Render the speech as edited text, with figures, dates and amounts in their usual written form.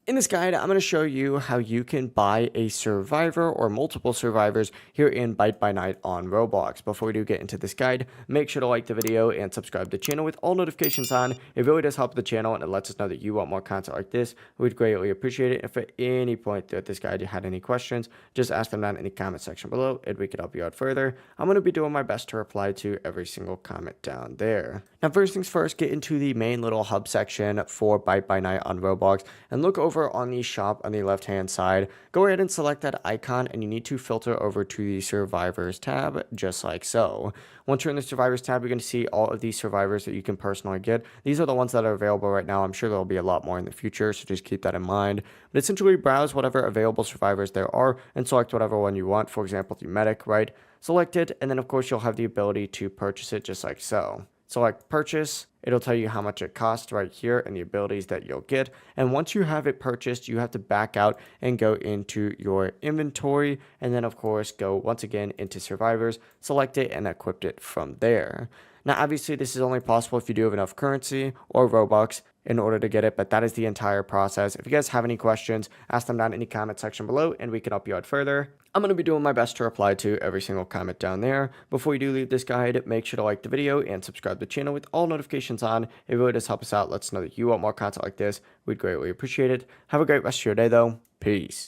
In this guide, I'm going to show you how you can buy a survivor or multiple survivors here in Bite by Night on Roblox. Before we do get into this guide, make sure to like the video and subscribe to the channel with all notifications on. It really does help the channel and it lets us know that you want more content like this. We'd greatly appreciate it. If at any point throughout this guide you had any questions, just ask them down in the comment section below and we could help you out further. I'm going to be doing my best to reply to every single comment down there. Now, first things first, get into the main little hub section for Bite by Night on Roblox and look over on the shop on the left hand side. Go ahead and select that icon and you need to filter over to the survivors tab just like so. Once you're in the survivors tab, you're going to see all of these survivors that you can personally get. These are the ones that are available right now. I'm sure there'll be a lot more in the future, so just keep that in mind. But essentially browse whatever available survivors there are and select whatever one you want. For example, the medic, right? Select it, and then of course you'll have the ability to purchase it just like so. Select purchase, it'll tell you how much it costs right here and the abilities that you'll get. And once you have it purchased, you have to back out and go into your inventory. And then of course, go once again into survivors, select it and equip it from there. Now, obviously this is only possible if you do have enough currency or Robux in order to get it, but that is the entire process. If you guys have any questions, ask them down in the comment section below and we can help you out further. I'm going to be doing my best to reply to every single comment down there. Before you do leave this guide, make sure to like the video and subscribe to the channel with all notifications on. It really does help us out. Let us know that you want more content like this. We'd greatly appreciate it. Have a great rest of your day though. Peace.